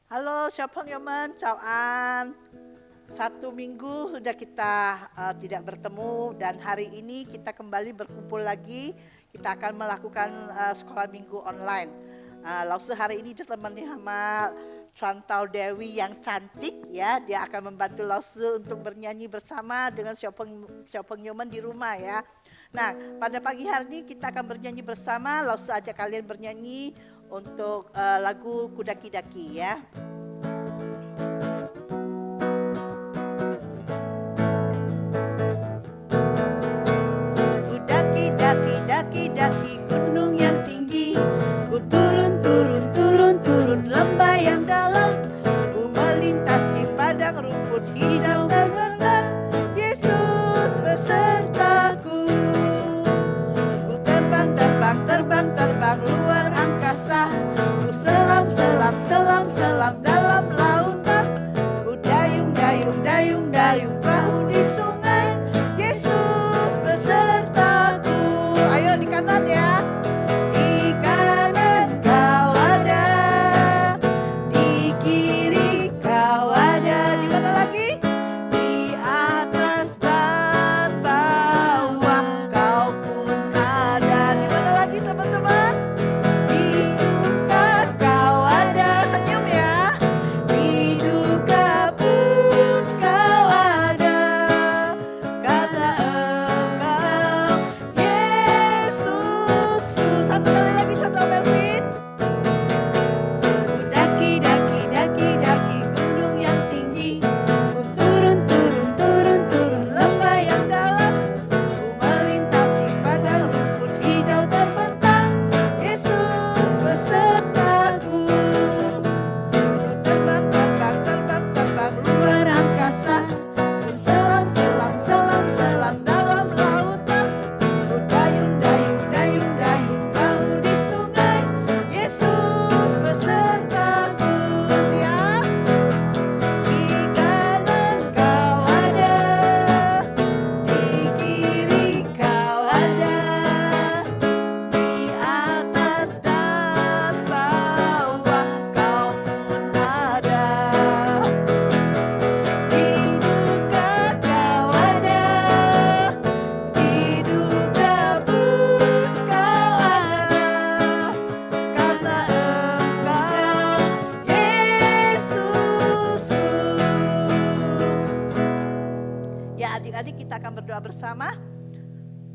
Halo, Xiaopeng Ciao An. Satu minggu sudah kita tidak bertemu dan hari ini kita kembali berkumpul lagi. Kita akan melakukan sekolah minggu online. Lause hari ini ditemani sama Chantau Dewi yang cantik ya. Dia akan membantu Lause untuk bernyanyi bersama dengan Xiaopeng Yoman di rumah ya. Nah, pada pagi hari ini kita akan bernyanyi bersama. Lause ajak kalian bernyanyi untuk lagu Kudaki-daki ya. Daki-daki gunung yang tinggi, ku turun lembah yang dalam, ku melintasi padang rumput hijau dan rendang. Yesus besertaku, ku terbang luar angkasa, ku selam dalam lautan, ku dayung perahu di sungai. Yesus besertaku. Ayo di kanan ya. Di kanan kau ada, di kiri kau ada. Di mana lagi? Di atas dan bawah kau pun ada. Di mana lagi teman-teman? Di suka kau ada. Senyum ya. Di duka pun kau ada. Karena engkau Yesus. Satu kali lagi contoh Melvin. Daki gunung yang tinggi, ku turun lembah yang dalam, ku melintasi padang rumput hijau terbentang. Yesus besertaku, ku terbang luar angkasa, ku selam dalam lautan, ku dayung perahu di sungai. Yesus besertaku. Siap? Di kanan kau ada, di kiri kau ada, di atas dan bawah kau pun ada. Di suka kau ada, di duka pun kau ada. Karena engkau Yesusku. Ya adik-adik, kita akan berdoa bersama.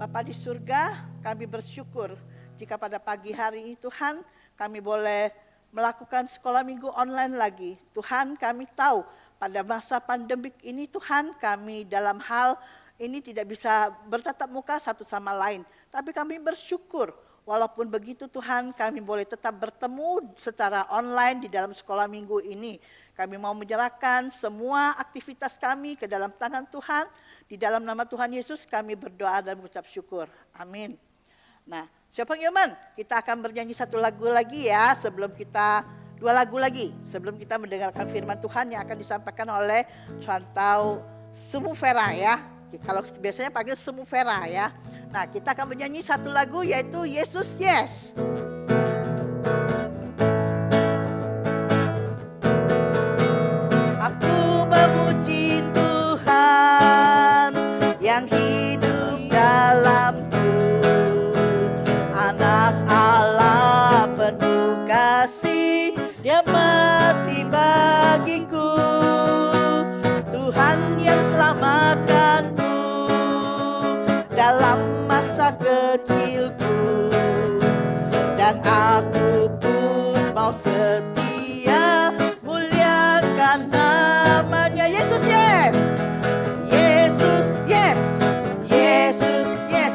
Bapa di surga, kami bersyukur jika pada pagi hari ini Tuhan kami boleh melakukan sekolah minggu online lagi. Tuhan, kami tahu pada masa pandemik ini Tuhan, kami dalam hal ini tidak bisa bertatap muka satu sama lain. Tapi kami bersyukur walaupun begitu Tuhan, kami boleh tetap bertemu secara online di dalam sekolah minggu ini. Kami mau menyerahkan semua aktivitas kami ke dalam tangan Tuhan. Di dalam nama Tuhan Yesus kami berdoa dan mengucap syukur. Amin. Nah, Xiaopeng Yoman, kita akan bernyanyi satu lagu lagi ya, dua lagu lagi sebelum kita mendengarkan firman Tuhan yang akan disampaikan oleh Chantau Semufera ya. Kalau biasanya panggil Semufera ya. Nah, kita akan menyanyi satu lagu yaitu Yesus Yes. Aku memuji Tuhan yang hidup dalamku, anak Allah penuh kasih, Dia mati bagiku. Tuhan yang selamatkanku dalam masa kecilku, dan aku pun mau setia muliakan namanya. Yesus yes, Yesus yes, Yesus yes,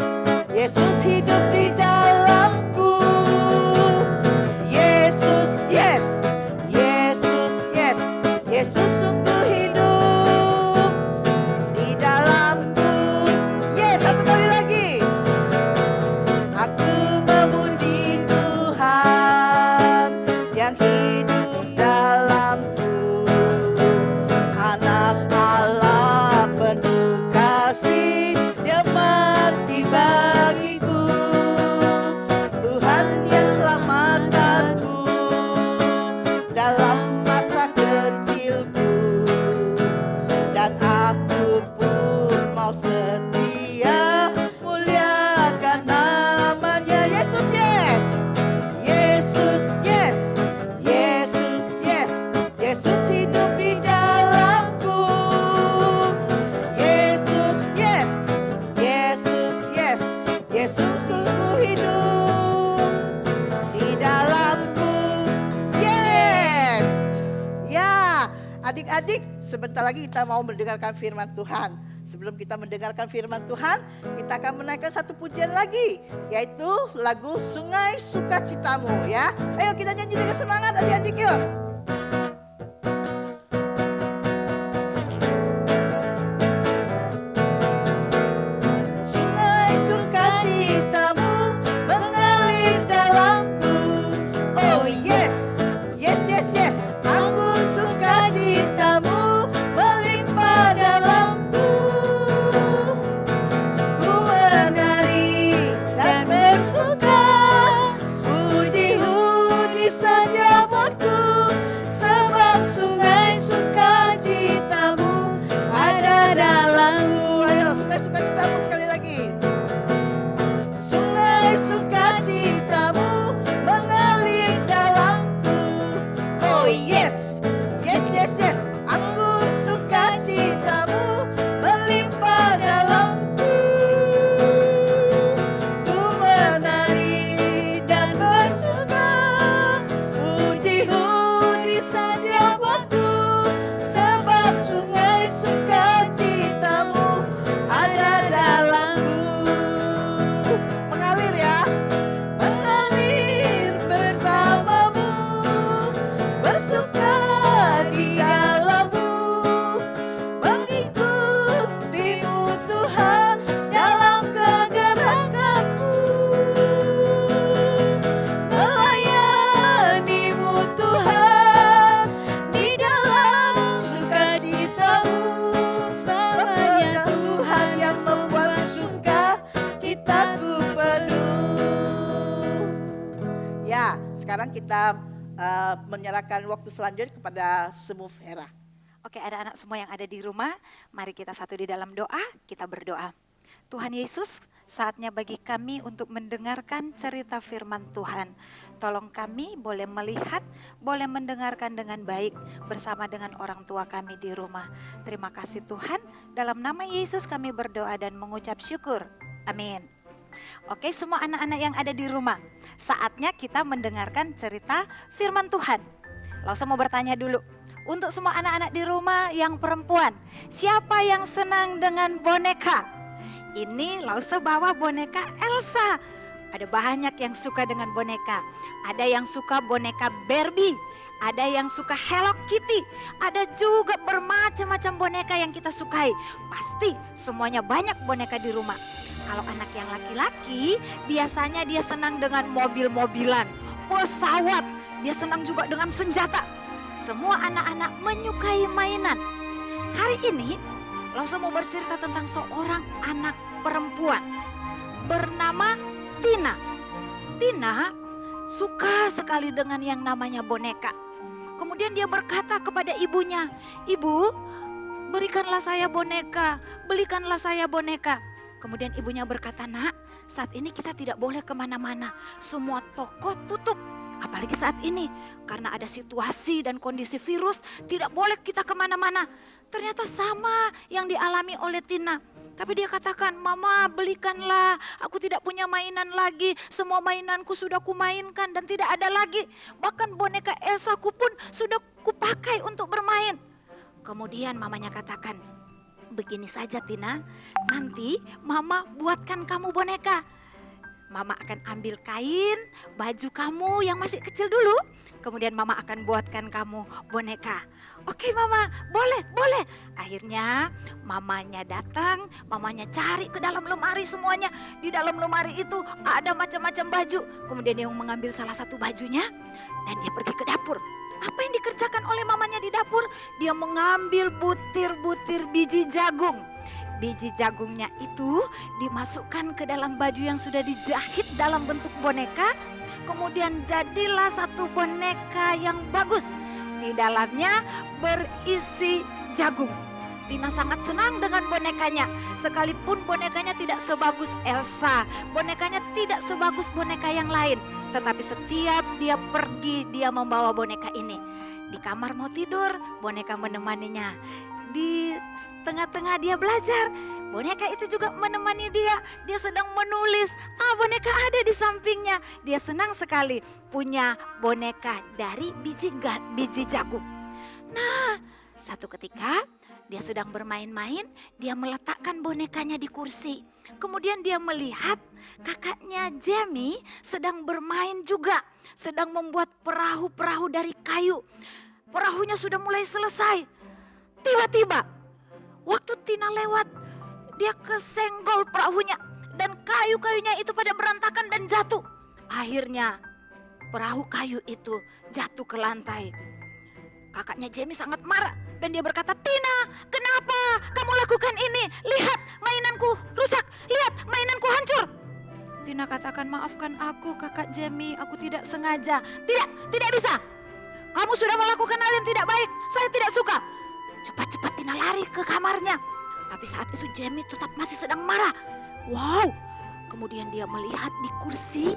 Yesus hidup di dalamku. Yesus yes, Yesus yes, Yesus sungguh hidup di dalamku. Yes, satu kali lagi. Aku memuji Tuhan yang hidup dalamku, anak Allah penuh kasih, Dia mati bagiku. Tuhan yang selamatkanku dalam masa Adik-adik, sebentar lagi kita mau mendengarkan firman Tuhan. Sebelum kita mendengarkan firman Tuhan, kita akan menaikkan satu pujian lagi, yaitu lagu Sungai Sukacitamu ya. Ayo kita nyanyi dengan semangat adik-adik yuk. Sungai sukacitamu mengalir dalamku. Oh yes, yes, yes, yes. Anggur sukacitamu melimpah dalamku. Ku menari dan bersuka, puji-puji di setiap waktu, sebab sungai sukacitamu ada dalamku. Ayo, sungai sukacitamu sekali lagi. Sungai sukacitamu mengalir dalamku. Oh yes, yes, yes, yes. Anggur sukacitamu melimpah dalamku. Ku menari dan bersuka, puji-puji setiap waktu, sebab sungai sukacitamu ada dalamku. Mengalir ya, mengalir bersamamu, bersuka di dalammu, mengikutimu Tuhan dalam kegerakanmu, melayanimu Tuhan di dalam sukacitamu, sebab hanya Tuhan yang membuat sukacitaku penuh. Ya, sekarang kita menyerahkan waktu selanjutnya kepada Semu Vera. Oke, ada anak semua yang ada di rumah, mari kita satu di dalam doa, kita berdoa. Tuhan Yesus, saatnya bagi kami untuk mendengarkan cerita firman Tuhan. Tolong kami boleh melihat, boleh mendengarkan dengan baik bersama dengan orang tua kami di rumah. Terima kasih Tuhan, dalam nama Yesus kami berdoa dan mengucap syukur. Amin. Oke, semua anak-anak yang ada di rumah, saatnya kita mendengarkan cerita firman Tuhan. Langsung mau bertanya dulu, untuk semua anak-anak di rumah yang perempuan, siapa yang senang dengan boneka? Ini Lause bawa boneka Elsa. Ada banyak yang suka dengan boneka. Ada yang suka boneka Barbie, ada yang suka Hello Kitty, ada juga bermacam-macam boneka yang kita sukai. Pasti semuanya banyak boneka di rumah. Kalau anak yang laki-laki, biasanya dia senang dengan mobil-mobilan, pesawat, dia senang juga dengan senjata. Semua anak-anak menyukai mainan. Hari ini, Lause mau bercerita tentang seorang anak perempuan bernama Tina. Tina suka sekali dengan yang namanya boneka. Kemudian dia berkata kepada ibunya, "Ibu, berikanlah saya boneka, belikanlah saya boneka." Kemudian ibunya berkata, "Nak, saat ini kita tidak boleh kemana-mana. Semua toko tutup. Apalagi saat ini, karena ada situasi dan kondisi virus, tidak boleh kita kemana-mana." Ternyata sama yang dialami oleh Tina. Tapi dia katakan, "Mama, belikanlah, aku tidak punya mainan lagi. Semua mainanku sudah kumainkan dan tidak ada lagi. Bahkan boneka Elsa ku pun sudah kupakai untuk bermain." Kemudian mamanya katakan, "Begini saja Tina, nanti mama buatkan kamu boneka. Mama akan ambil kain, baju kamu yang masih kecil dulu. Kemudian mama akan buatkan kamu boneka." "Oke mama, boleh, boleh." Akhirnya mamanya datang, mamanya cari ke dalam lemari semuanya. Di dalam lemari itu ada macam-macam baju. Kemudian dia mengambil salah satu bajunya dan dia pergi ke dapur. Apa yang dikerjakan oleh mamanya di dapur? Dia mengambil butir-butir biji jagung. Biji jagungnya itu dimasukkan ke dalam baju yang sudah dijahit dalam bentuk boneka. Kemudian jadilah satu boneka yang bagus. Di dalamnya berisi jagung. Tina sangat senang dengan bonekanya. Sekalipun bonekanya tidak sebagus Elsa, bonekanya tidak sebagus boneka yang lain. Tetapi setiap dia pergi, dia membawa boneka ini. Di kamar mau tidur, boneka menemaninya. Di tengah-tengah dia belajar, boneka itu juga menemani dia. Dia sedang menulis, boneka ada di sampingnya. Dia senang sekali punya boneka dari biji jagung. Nah, Satu ketika dia sedang bermain-main, dia meletakkan bonekanya di kursi. Kemudian dia melihat kakaknya Jamie sedang bermain juga, sedang membuat perahu-perahu dari kayu. Perahunya sudah mulai selesai. Tiba-tiba waktu Tina lewat, dia kesenggol perahunya dan kayu-kayunya itu pada berantakan dan jatuh. Akhirnya perahu kayu itu jatuh ke lantai. Kakaknya Jamie sangat marah dan dia berkata, "Tina, kenapa kamu lakukan ini? Lihat, mainanku rusak. Lihat, mainanku hancur." Tina katakan, "Maafkan aku, Kakak Jamie, aku tidak sengaja." Tidak bisa. Kamu sudah melakukan hal yang tidak baik. Saya tidak suka. Cepat-cepat Tina lari ke kamarnya. Tapi saat itu Jamie tetap masih sedang marah. Wow, kemudian dia melihat di kursi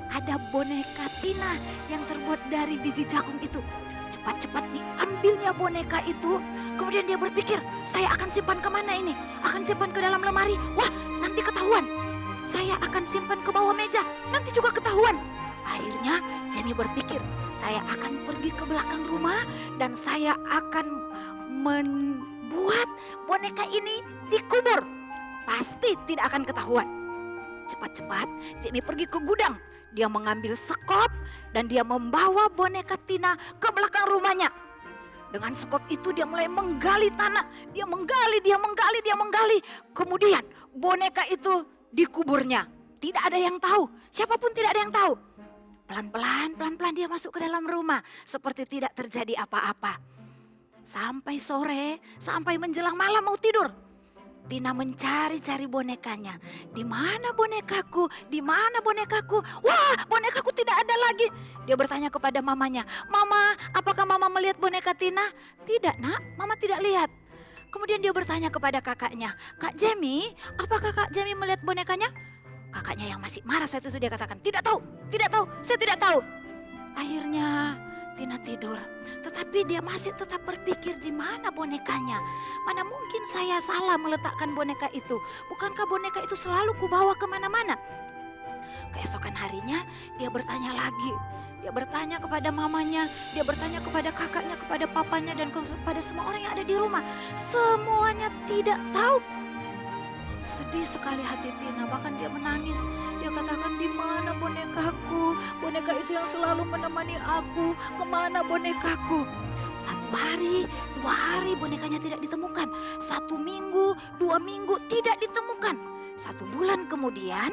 ada boneka Tina yang terbuat dari biji jagung itu. Cepat-cepat diambilnya boneka itu. Kemudian dia berpikir, saya akan simpan kemana ini? Akan simpan ke dalam lemari? Wah, nanti ketahuan. Saya akan simpan ke bawah meja, nanti juga ketahuan. Akhirnya Jamie berpikir, saya akan pergi ke belakang rumah dan saya akan membuat boneka ini dikubur. Pasti tidak akan ketahuan. Cepat-cepat Jamie pergi ke gudang. Dia mengambil sekop dan dia membawa boneka Tina ke belakang rumahnya. Dengan sekop itu dia mulai menggali tanah. Dia menggali. Kemudian boneka itu dikuburnya. Tidak ada yang tahu. Siapapun tidak ada yang tahu. Pelan-pelan dia masuk ke dalam rumah. Seperti tidak terjadi apa-apa. Sampai sore, sampai menjelang malam mau tidur. Tina mencari-cari bonekanya. Di mana bonekaku? Di mana bonekaku? Wah, bonekaku tidak ada lagi. Dia bertanya kepada mamanya, "Mama, apakah mama melihat boneka Tina?" "Tidak, Nak, mama tidak lihat." Kemudian dia bertanya kepada kakaknya, "Kak Jamie, apakah Kak Jamie melihat bonekanya?" Kakaknya yang masih marah saat itu dia katakan, tidak tahu, saya tidak tahu." Akhirnya Tina tidur, tetapi dia masih tetap berpikir, di mana bonekanya? Mana mungkin saya salah meletakkan boneka itu? Bukankah boneka itu selalu kubawa kemana-mana? Keesokan harinya dia bertanya lagi. Dia bertanya kepada mamanya, dia bertanya kepada kakaknya, kepada papanya, dan kepada semua orang yang ada di rumah. Semuanya tidak tahu. Sedih sekali hati Tina, bahkan dia menangis. Dia katakan, "Di mana bonekaku? Boneka itu yang selalu menemani aku. Kemana bonekaku?" 1 hari, 2 hari bonekanya tidak ditemukan. 1 minggu, 2 minggu tidak ditemukan. 1 bulan kemudian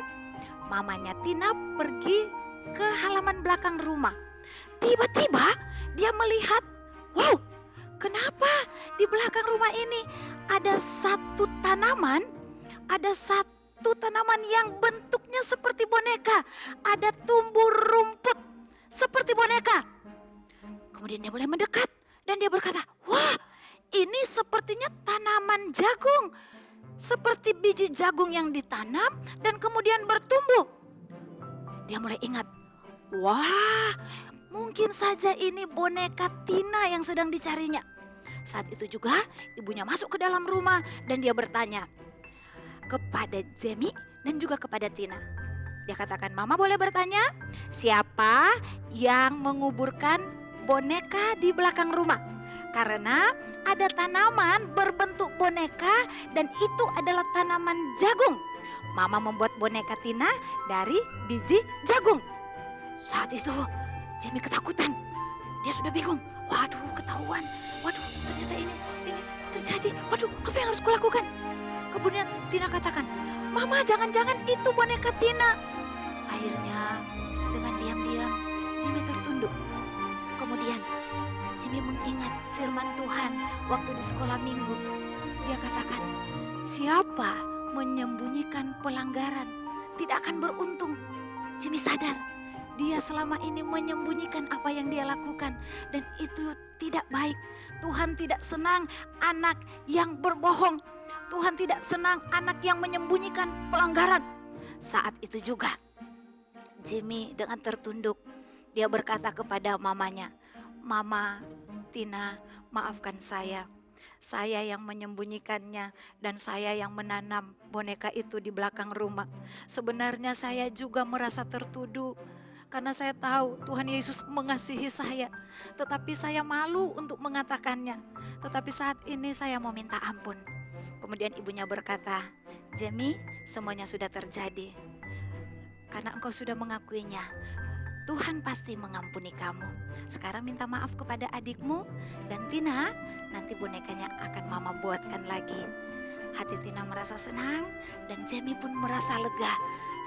mamanya Tina pergi ke halaman belakang rumah. Tiba-tiba dia melihat, wow, kenapa di belakang rumah ini ada satu tanaman yang bentuknya seperti boneka. Ada tumbuh rumput seperti boneka. Kemudian dia mulai mendekat dan dia berkata, "Wah, ini sepertinya tanaman jagung. Seperti biji jagung yang ditanam dan kemudian bertumbuh." Dia mulai ingat, wah, mungkin saja ini boneka Tina yang sedang dicarinya. Saat itu juga ibunya masuk ke dalam rumah dan dia bertanya kepada Jamie dan juga kepada Tina. Dia katakan, "Mama boleh bertanya, siapa yang menguburkan boneka di belakang rumah? Karena ada tanaman berbentuk boneka dan itu adalah tanaman jagung. Mama membuat boneka Tina dari biji jagung." Saat itu Jamie ketakutan. Dia sudah bingung. Waduh, ketahuan. Waduh, ternyata ini terjadi. Waduh, apa yang harus kulakukan? Kemudian Tina katakan, "Mama, jangan-jangan itu boneka Tina." Akhirnya dengan diam-diam Jimmy tertunduk. Kemudian Jimmy mengingat firman Tuhan waktu di sekolah minggu. Dia katakan, "Siapa menyembunyikan pelanggaran tidak akan beruntung." Jimmy sadar dia selama ini menyembunyikan apa yang dia lakukan dan itu tidak baik. Tuhan tidak senang anak yang berbohong. Tuhan tidak senang anak yang menyembunyikan pelanggaran. Saat itu juga Jimmy dengan tertunduk dia berkata kepada mamanya, "Mama, Tina, maafkan saya. Saya yang menyembunyikannya dan saya yang menanam boneka itu di belakang rumah. Sebenarnya saya juga merasa tertuduh karena saya tahu Tuhan Yesus mengasihi saya. Tetapi saya malu untuk mengatakannya. Tetapi saat ini saya mau minta ampun. Kemudian ibunya berkata, Jamie, semuanya sudah terjadi. Karena engkau sudah mengakuinya, Tuhan pasti mengampuni kamu. Sekarang minta maaf kepada adikmu, dan Tina, nanti bonekanya akan mama buatkan lagi. Hati Tina merasa senang dan Jamie pun merasa lega.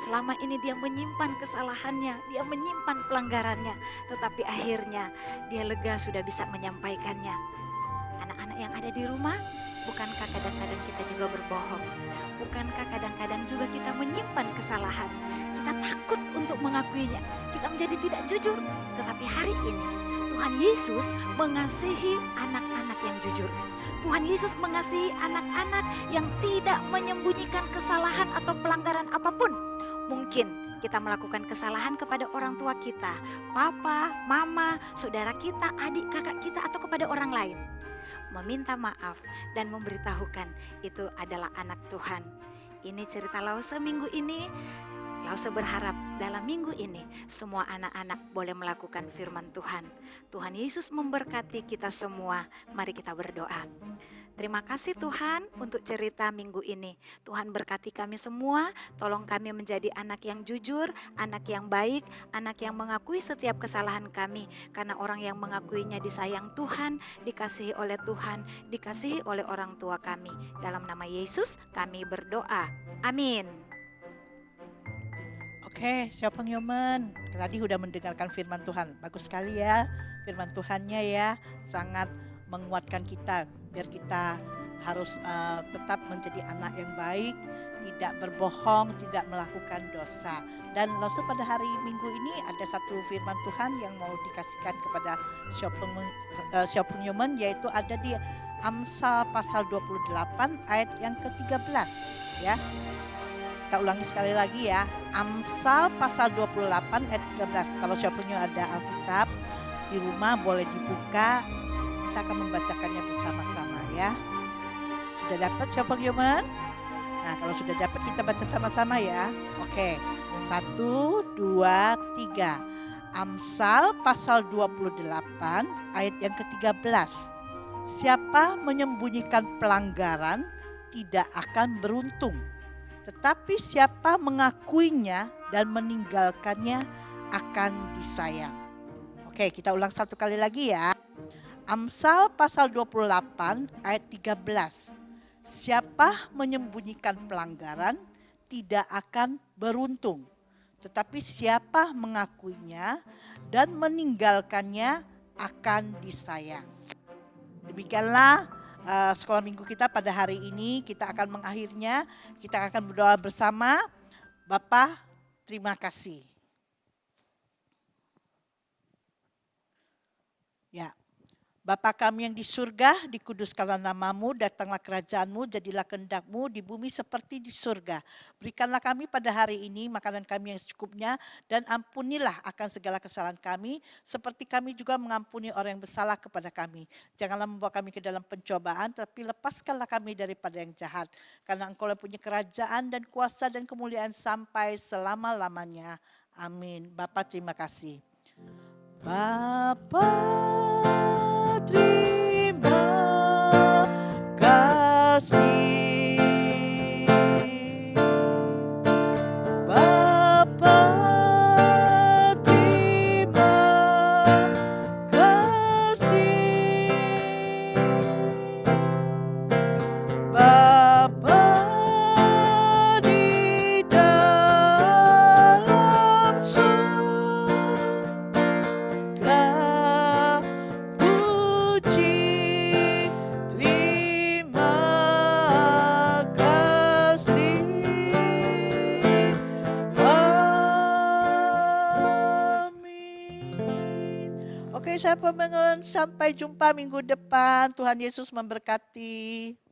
Selama ini dia menyimpan kesalahannya, dia menyimpan pelanggarannya, tetapi akhirnya dia lega sudah bisa menyampaikannya. Anak-anak yang ada di rumah, bukankah kadang-kadang kita juga berbohong? Bukankah kadang-kadang juga kita menyimpan kesalahan? Kita takut untuk mengakuinya, kita menjadi tidak jujur. Tetapi hari ini Tuhan Yesus mengasihi anak-anak yang jujur. Tuhan Yesus mengasihi anak-anak yang tidak menyembunyikan kesalahan atau pelanggaran apapun. Mungkin kita melakukan kesalahan kepada orang tua kita, papa, mama, saudara kita, adik, kakak kita, atau kepada orang lain. Meminta maaf dan memberitahukan itu adalah anak Tuhan. Ini cerita Lause minggu ini. Lause berharap dalam minggu ini semua anak-anak boleh melakukan firman Tuhan. Tuhan Yesus memberkati kita semua. Mari kita berdoa. Terima kasih Tuhan untuk cerita minggu ini. Tuhan berkati kami semua, tolong kami menjadi anak yang jujur, anak yang baik, anak yang mengakui setiap kesalahan kami. Karena orang yang mengakuinya disayang Tuhan, dikasihi oleh Tuhan, dikasihi oleh orang tua kami. Dalam nama Yesus kami berdoa. Amin. Oke, siapa Nyoman? Tadi udah mendengarkan firman Tuhan. Bagus sekali ya firman Tuhannya ya. Sangat menguatkan kita. Biar kita harus tetap menjadi anak yang baik. Tidak berbohong, tidak melakukan dosa. Dan Lause pada hari Minggu ini ada satu firman Tuhan yang mau dikasihkan kepada Siapa Nyoman. Yaitu ada di Amsal pasal 28 ayat yang ke-13 ya. Kita ulangi sekali lagi ya. Amsal pasal 28 ayat 13. Kalau siapanya ada Alkitab di rumah boleh dibuka. Kita akan membacakannya bersama-sama ya. Sudah dapat siapa Gilman? Nah, kalau sudah dapat kita baca sama-sama ya. Oke. 1, 2, 3. Amsal pasal 28 ayat yang ke-13. Siapa menyembunyikan pelanggaran tidak akan beruntung. Tetapi siapa mengakuinya dan meninggalkannya akan disayang. Oke, kita ulang satu kali lagi ya. Amsal pasal 28 ayat 13. Siapa menyembunyikan pelanggaran tidak akan beruntung. Tetapi siapa mengakuinya dan meninggalkannya akan disayang. Demikianlah sekolah minggu kita pada hari ini. Kita akan mengakhirinya. Kita akan berdoa bersama. Bapa, terima kasih. Ya. Bapa kami yang di surga, dikuduskanlah namamu, datanglah kerajaanmu, jadilah kehendakmu di bumi seperti di surga. Berikanlah kami pada hari ini makanan kami yang secukupnya, dan ampunilah akan segala kesalahan kami, seperti kami juga mengampuni orang yang bersalah kepada kami. Janganlah membawa kami ke dalam pencobaan, tapi lepaskanlah kami daripada yang jahat. Karena Engkau yang punya kerajaan dan kuasa dan kemuliaan sampai selama-lamanya. Amin. Bapa terima kasih. Bapa terima kasih. Bapa terima kasih. Bapa di dalam surga, puji terima kasih. Amin. Oke, saya pemengun, sampai jumpa minggu depan. Tuhan Yesus memberkati.